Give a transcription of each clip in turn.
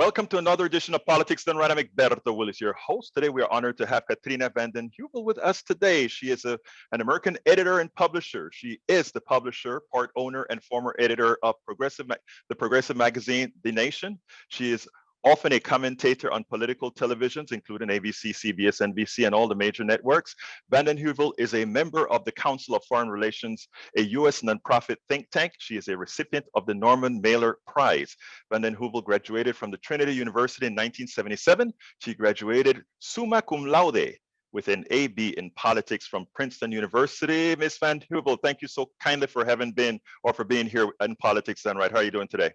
Welcome to another edition of Politics Done Right. I'm Egberto Willis, your host. Today, we are honored to have Katrina vanden Heuvel with us today. She is an American editor and publisher. She is the publisher, part owner, and former editor of the progressive magazine, The Nation. She is often a commentator on political televisions, including ABC, CBS, NBC, and all the major networks. Vanden Heuvel is a member of the Council of Foreign Relations, a U.S. nonprofit think tank. She is a recipient of the Norman Mailer Prize. Vanden Heuvel graduated from the Trinity University in 1977. She graduated summa cum laude with an AB in politics from Princeton University. Ms. vanden Heuvel, thank you so kindly for being here in Politics Done Right. How are you doing today?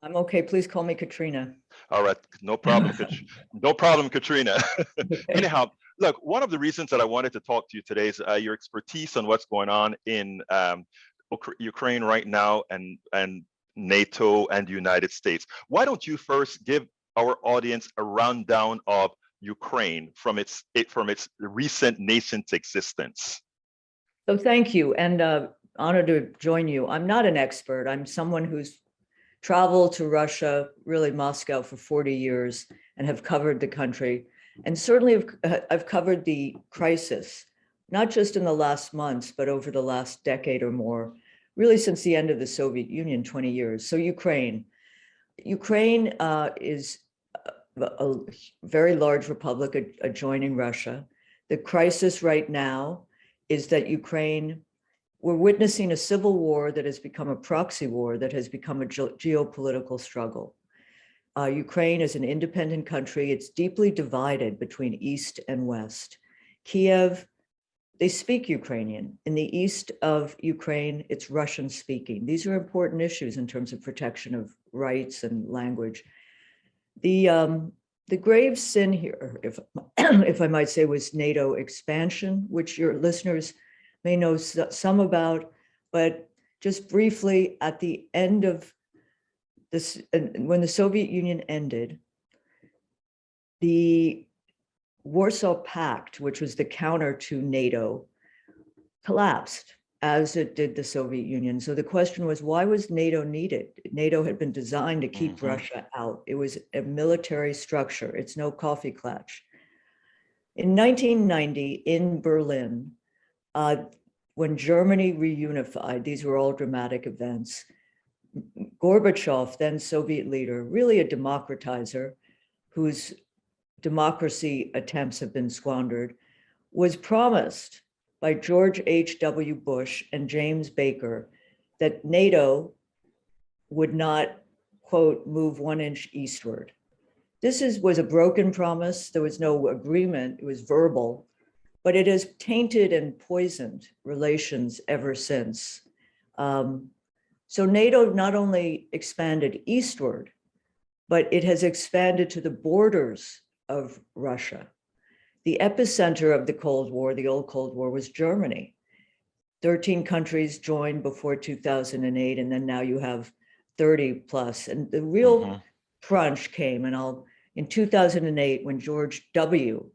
I'm okay. Please call me Katrina. All right, no problem, no problem, Katrina. Okay. Anyhow, look, one of the reasons that I wanted to talk to you today is your expertise on what's going on in Ukraine right now, and NATO and the United States. Why don't you first give our audience a rundown of Ukraine from its recent nascent existence? So thank you, and honored to join you. I'm not an expert. I'm someone who's traveled to Russia, really Moscow, for 40 years and have covered the country. And certainly I've covered the crisis, not just in the last months, but over the last decade or more, really since the end of the Soviet Union, 20 years. So Ukraine is a very large republic adjoining Russia. The crisis right now is that we're witnessing a civil war that has become a proxy war, that has become a geopolitical struggle. Ukraine is an independent country. It's deeply divided between East and West. Kiev, they speak Ukrainian. In the east of Ukraine, it's Russian speaking. These are important issues in terms of protection of rights and language. The grave sin here, if I might say, was NATO expansion, which your listeners may know some about, but just briefly, at the end of this, when the Soviet Union ended, the Warsaw Pact, which was the counter to NATO, collapsed, as it did the Soviet Union. So the question was, why was NATO needed? NATO had been designed to keep Russia out. It was a military structure. It's no coffee klatch. In 1990, in Berlin, when Germany reunified, these were all dramatic events, Gorbachev, then Soviet leader, really a democratizer whose democracy attempts have been squandered, was promised by George H.W. Bush and James Baker that NATO would not, quote, move 1 inch eastward. This was a broken promise. There was no agreement. It was verbal. But it has tainted and poisoned relations ever since. So NATO not only expanded eastward, but it has expanded to the borders of Russia. The epicenter of the Cold War, the old Cold War, was Germany. 13 countries joined before 2008, and then now you have 30 plus. And the real crunch came, in 2008, when George W.,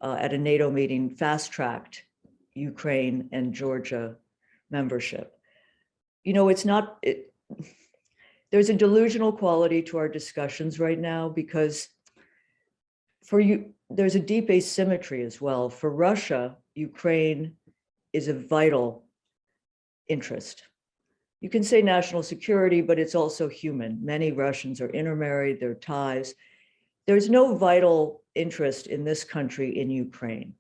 at a NATO meeting, fast-tracked Ukraine and Georgia membership. You know, there's a delusional quality to our discussions right now, because there's a deep asymmetry as well. For Russia, Ukraine is a vital interest. You can say national security, but it's also human. Many Russians are intermarried, their ties. There's no vital interest in this country in Ukraine.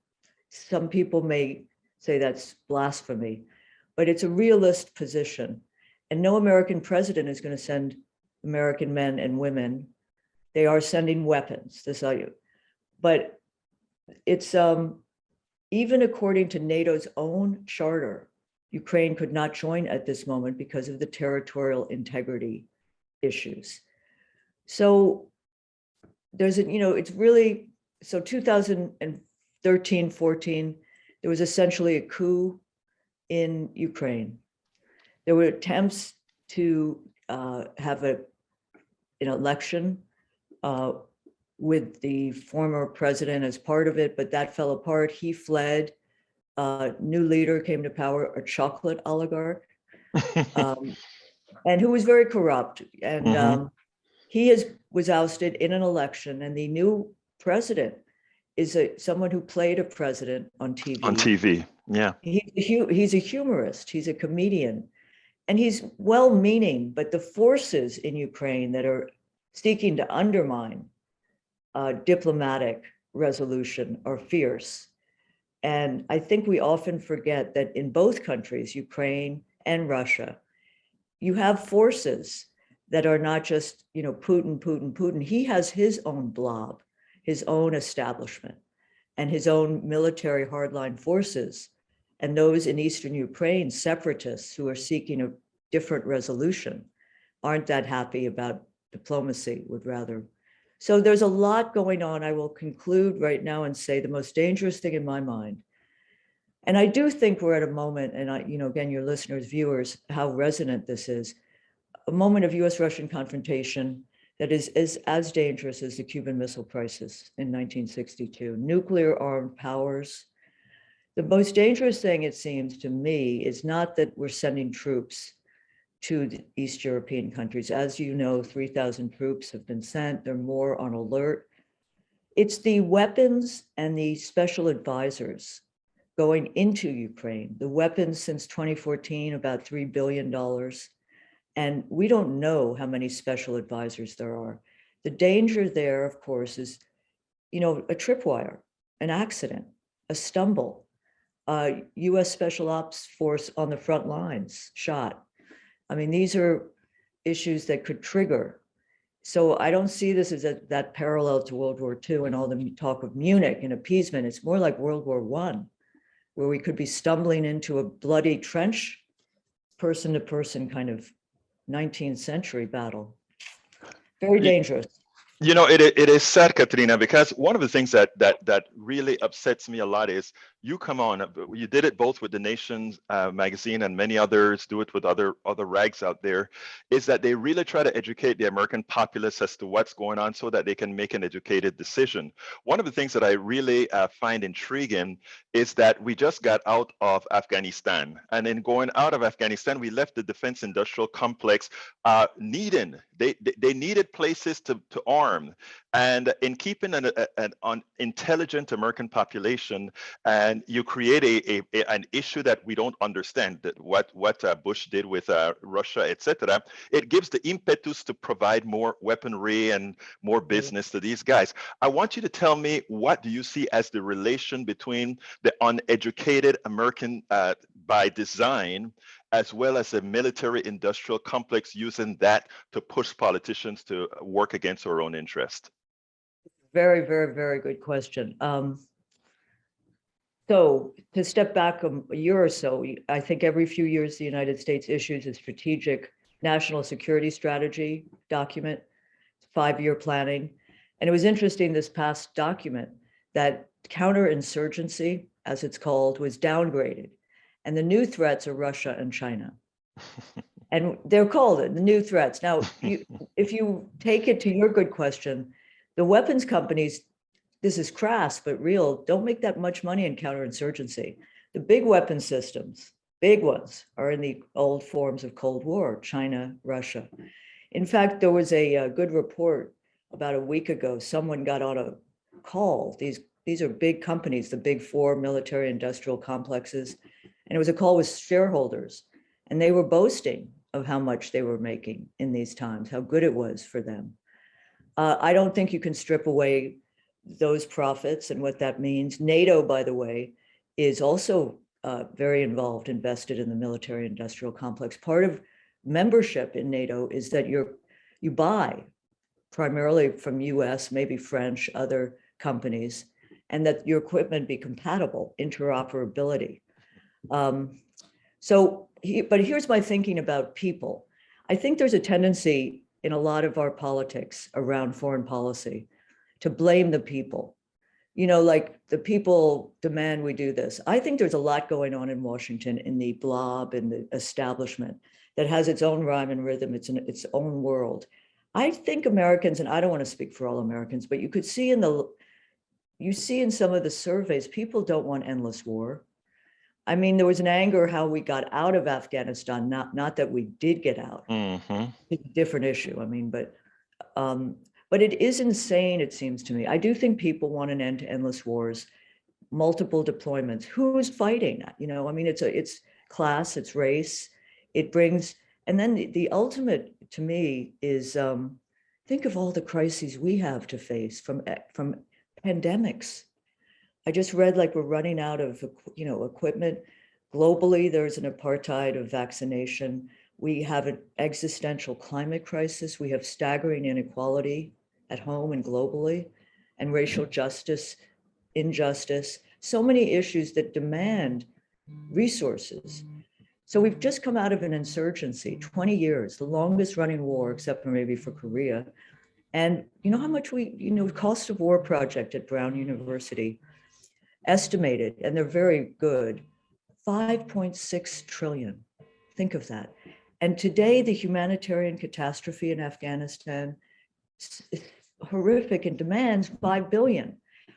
Some people may say that's blasphemy, but it's a realist position. And no American president is going to send American men and women. They are sending weapons, but it's even according to NATO's own charter, Ukraine could not join at this moment because of the territorial integrity issues. So it's really, so 2013, 14, there was essentially a coup in Ukraine. There were attempts to have an election with the former president as part of it, but that fell apart. He fled. New leader came to power, a chocolate oligarch, and who was very corrupt. And he has was ousted in an election, and the new president is someone who played a president on TV. On TV, yeah. He's a humorist, he's a comedian, and he's well-meaning, but the forces in Ukraine that are seeking to undermine diplomatic resolution are fierce. And I think we often forget that in both countries, Ukraine and Russia, you have forces that are not just, Putin, Putin, Putin. He has his own blob, his own establishment, and his own military hardline forces. And those in Eastern Ukraine, separatists who are seeking a different resolution, aren't that happy about diplomacy, would rather. So there's a lot going on. I will conclude right now and say the most dangerous thing in my mind, and I do think we're at a moment, and again, your listeners, viewers, how resonant this is, a moment of US-Russian confrontation that is as dangerous as the Cuban Missile Crisis in 1962. Nuclear armed powers. The most dangerous thing, it seems to me, is not that we're sending troops to the East European countries. As you know, 3,000 troops have been sent. There are more on alert. It's the weapons and the special advisors going into Ukraine. The weapons since 2014, about $3 billion. And we don't know how many special advisors there are. The danger there, of course, is, a tripwire, an accident, a stumble, US Special Ops Force on the front lines shot. I mean, these are issues that could trigger. So I don't see this as that parallel to World War II and all the talk of Munich and appeasement. It's more like World War I, where we could be stumbling into a bloody trench, person to person kind of 19th century battle. Very dangerous. It is sad, Katrina, because one of the things that really upsets me a lot is you come on, you did it both with the Nation's magazine and many others do it with other rags out there, is that they really try to educate the American populace as to what's going on so that they can make an educated decision. One of the things that I really find intriguing is that we just got out of Afghanistan, and in going out of Afghanistan, we left the defense industrial complex needing. They needed places to arm, and in keeping an intelligent American population, and you create an issue that we don't understand, that what Bush did with Russia, etc. It gives the impetus to provide more weaponry and more business to these guys. I want you to tell me, what do you see as the relation between the uneducated American by design, as well as a military industrial complex using that to push politicians to work against our own interest? Very, very, very good question. So to step back a year or so, I think every few years, the United States issues a strategic national security strategy document, 5-year planning. And it was interesting, this past document, that counterinsurgency, as it's called, was downgraded. And the new threats are Russia and China. And they're called the new threats. Now, if you take it to your good question, the weapons companies, this is crass but real, don't make that much money in counterinsurgency. The big weapon systems, big ones, are in the old forms of Cold War, China, Russia. In fact, there was a good report about a week ago. Someone got on a call. These are big companies, the big 4 military industrial complexes. And it was a call with shareholders. And they were boasting of how much they were making in these times, how good it was for them. I don't think you can strip away those profits and what that means. NATO, by the way, is also very involved, invested in the military industrial complex. Part of membership in NATO is that you buy primarily from US, maybe French, other companies, and that your equipment be compatible, interoperability. But here's my thinking about people. I think there's a tendency in a lot of our politics around foreign policy to blame the people. Like the people demand we do this. I think there's a lot going on in Washington, in the blob, in the establishment, that has its own rhyme and rhythm, its own world. I think Americans, and I don't want to speak for all Americans, but you could see in some of the surveys, people don't want endless war. I mean, there was an anger how we got out of Afghanistan, not that we did get out. Mm-hmm. It's a different issue. I mean, but But it is insane, it seems to me. I do think people want an end to endless wars, multiple deployments. Who's fighting? I mean, it's class, it's race. It brings, and then the ultimate to me is think of all the crises we have to face from pandemics. I just read like we're running out of equipment. Globally, there's an apartheid of vaccination. We have an existential climate crisis. We have staggering inequality at home and globally, and racial justice, injustice, so many issues that demand resources. So we've just come out of an insurgency, 20 years, the longest running war, except for maybe for Korea. And you know how much cost of war project at Brown University estimated, and they're very good, 5.6 trillion. Think of that. And today, the humanitarian catastrophe in Afghanistan is horrific and demands 5 billion.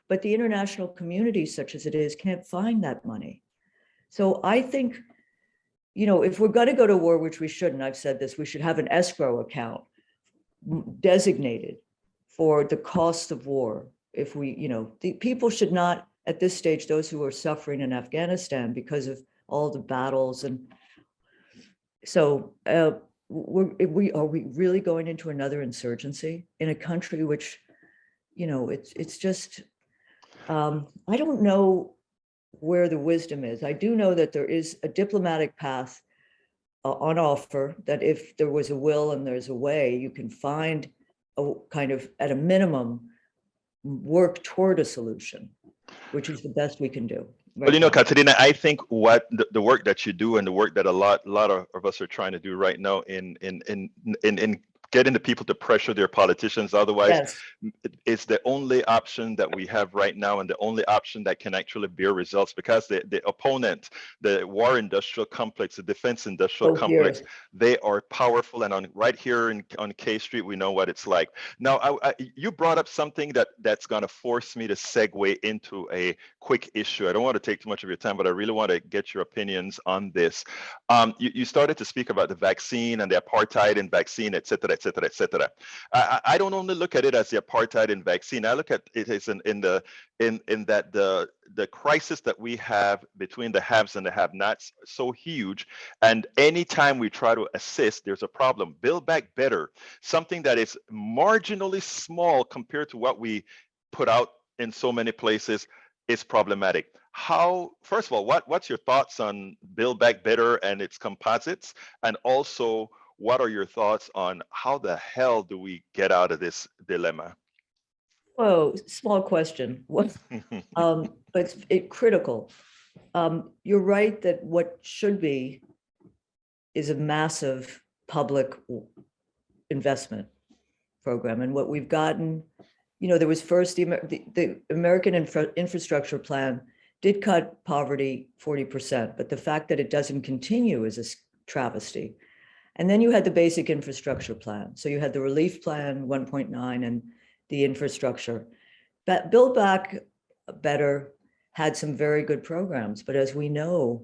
But the international community, such as it is, can't find that money. So I think, if we're going to go to war, which we shouldn't, I've said this, we should have an escrow account designated for the cost of war. If the people should not, at this stage, those who are suffering in Afghanistan because of all the battles. And so are we really going into another insurgency in a country which, it's just, I don't know where the wisdom is. I do know that there is a diplomatic path on offer, that if there was a will and there's a way, you can find a kind of, at a minimum, work toward a solution, which is the best we can do. Well, Katrina, I think what the work that you do and the work that a lot of us are trying to do right now in getting the people to pressure their politicians, otherwise, yes, it's the only option that we have right now, and the only option that can actually bear results, because the opponent, the war industrial complex, the defense industrial complex, they are powerful. And right here on K Street, we know what it's like. Now, you brought up something that's going to force me to segue into a quick issue. I don't want to take too much of your time, but I really want to get your opinions on this. You started to speak about the vaccine and the apartheid and vaccine, et cetera, et cetera, et cetera. I don't only look at it as the apartheid in vaccine. I look at it as in that the crisis that we have between the haves and the have-nots so huge, and anytime we try to assist, there's a problem. Build Back Better, something that is marginally small compared to what we put out in so many places, is problematic. First of all, what's your thoughts on Build Back Better and its composites? And also, what are your thoughts on how the hell do we get out of this dilemma? Whoa, small question. What? But it's critical. You're right that what should be is a massive public investment program, and what we've gotten, there was first the American infrastructure plan did cut poverty 40%, but the fact that it doesn't continue is a travesty. And then you had the basic infrastructure plan. So you had the relief plan 1.9 and the infrastructure. But Build Back Better had some very good programs, but as we know,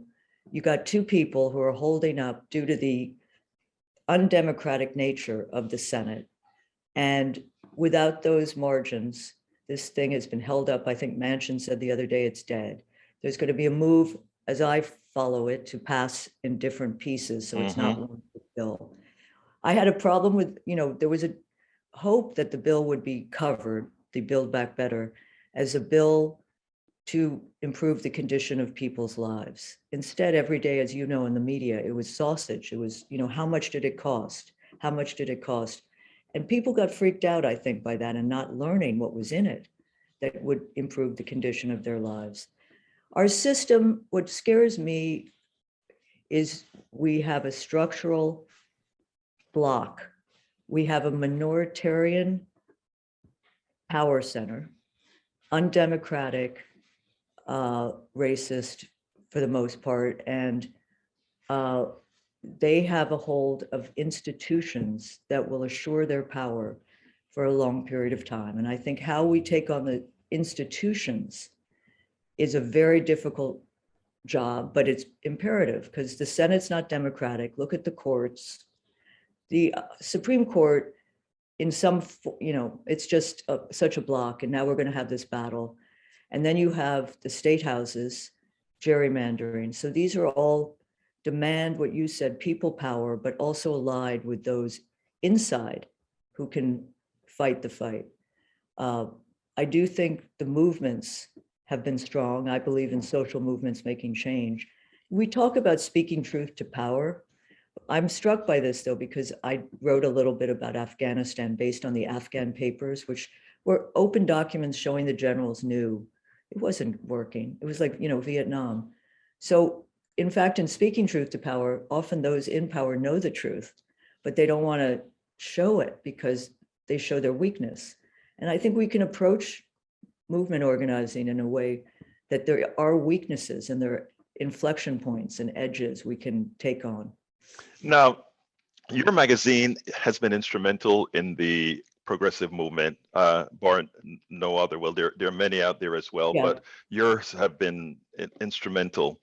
you got two people who are holding up due to the undemocratic nature of the Senate. And without those margins, this thing has been held up. I think Manchin said the other day it's dead. There's going to be a move, as I follow it, to pass in different pieces, so it's not one bill. I had a problem with, there was a hope that the bill would be covered, the Build Back Better, as a bill to improve the condition of people's lives. Instead, every day, as you know, in the media, it was sausage. It was, how much did it cost? How much did it cost? And people got freaked out, I think, by that and not learning what was in it that would improve the condition of their lives. Our system, what scares me is we have a structural block. We have a minoritarian power center, undemocratic, racist for the most part, and they have a hold of institutions that will assure their power for a long period of time. And I think how we take on the institutions is a very difficult job, but it's imperative because the Senate's not democratic. Look at the courts. The Supreme Court in some, it's just such a block. And now we're going to have this battle. And then you have the state houses, gerrymandering. So these are all demand what you said, people power, but also allied with those inside who can fight the fight. I do think the movements have been strong. I believe in social movements making change. We talk about speaking truth to power. I'm struck by this though, because I wrote a little bit about Afghanistan based on the Afghan papers, which were open documents showing the generals knew it wasn't working. It was like, Vietnam. So in fact, in speaking truth to power, often those in power know the truth, but they don't want to show it because they show their weakness. And I think we can approach movement organizing in a way that there are weaknesses and there are inflection points and edges we can take on. Now, your magazine has been instrumental in the progressive movement, bar no other. Well, there are many out there as well, but yours have been instrumental.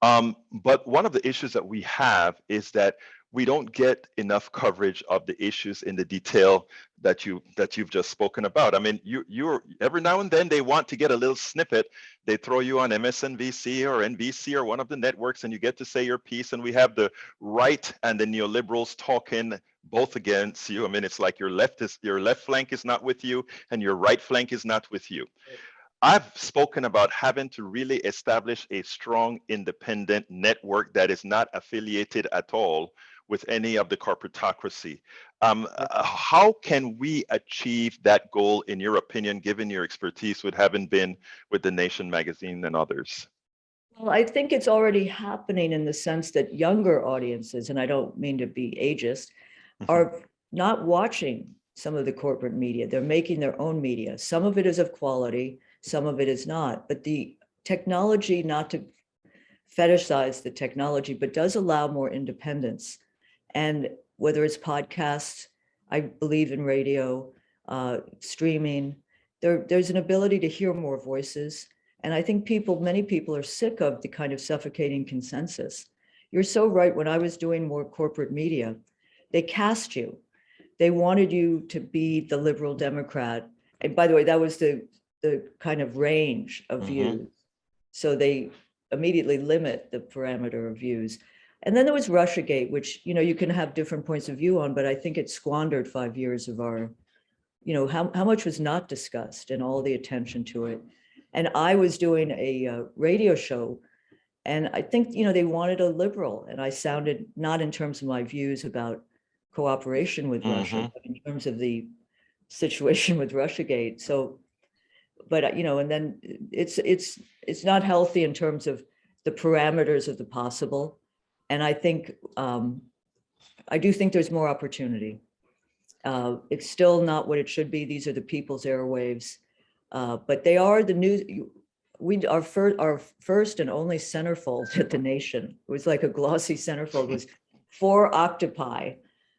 But one of the issues that we have is that we don't get enough coverage of the issues in the detail that you've just spoken about. I mean, you're every now and then they want to get a little snippet. They throw you on MSNBC or NBC or one of the networks, and you get to say your piece. And we have the right and the neoliberals talking both against you. I mean, it's like your left flank is not with you, and your right flank is not with you. I've spoken about having to really establish a strong independent network that is not affiliated at all with any of the corporatocracy. How can we achieve that goal, in your opinion, given your expertise with having been with The Nation magazine and others? Well, I think it's already happening in the sense that younger audiences, and I don't mean to be ageist, are not watching some of the corporate media. They're making their own media. Some of it is of quality, some of it is not. But the technology, not to fetishize the technology, but does allow more independence. And whether it's podcasts, I believe in radio, streaming, there's an ability to hear more voices. And I think many people are sick of the kind of suffocating consensus. You're so right. When I was doing more corporate media, they cast you. They wanted you to be the liberal Democrat. And by the way, that was the kind of range of views. So they immediately limit the parameter of views. And then there was Russiagate, which, you can have different points of view on, but I think it squandered 5 years of our, how much was not discussed and all the attention to it. And I was doing a radio show, and I think, they wanted a liberal, and I sounded not in terms of my views about cooperation with Russia, but in terms of the situation with Russiagate. So, but, and then it's not healthy in terms of the parameters of the possible. And I think, I do think there's more opportunity. It's still not what it should be. These are the people's airwaves, but they are the news. Our first and only centerfold at The Nation, it was like a glossy centerfold, was 4 octopi,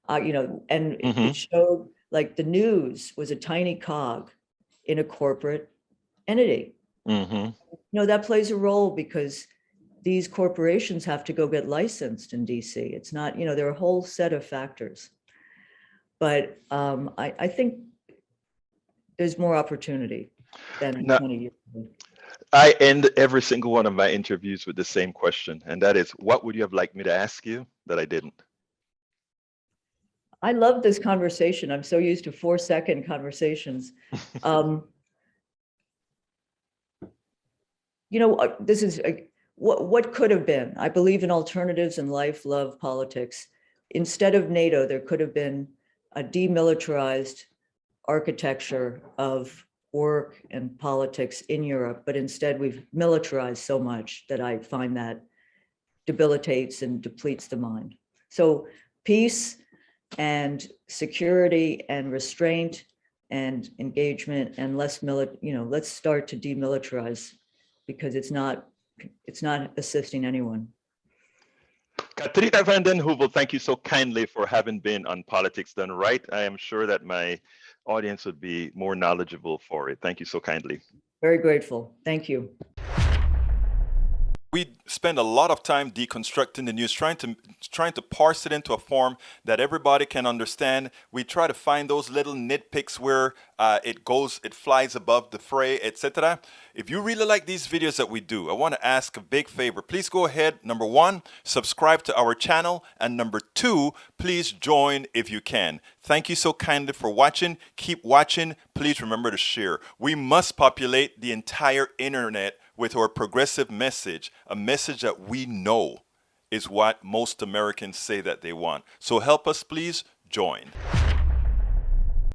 and it showed like the news was a tiny cog in a corporate entity. That plays a role because these corporations have to go get licensed in DC. It's not, there are a whole set of factors. But I think there's more opportunity than 20 years ago. I end every single one of my interviews with the same question, and that is, what would you have liked me to ask you that I didn't? I love this conversation. I'm so used to 4-second conversations. This is what could have been. I believe in alternatives in life, love, politics. Instead of NATO, there could have been a demilitarized architecture of work and politics in Europe, but instead we've militarized so much that I find that debilitates and depletes the mind. So peace and security and restraint and engagement and let's start to demilitarize, because it's not assisting anyone. Katrina vanden Heuvel, thank you so kindly for having been on Politics Done Right. I am sure that my audience would be more knowledgeable for it. Thank you so kindly. Very grateful. Thank you. We spend a lot of time deconstructing the news, trying to parse it into a form that everybody can understand. We try to find those little nitpicks where it flies above the fray, etc. If you really like these videos that we do, I want to ask a big favor. Please go ahead. Number one, subscribe to our channel, and number two, please join if you can. Thank you so kindly for watching. Keep watching. Please remember to share. We must populate the entire internet with our progressive message, a message that we know is what most Americans say that they want. So help us, please join.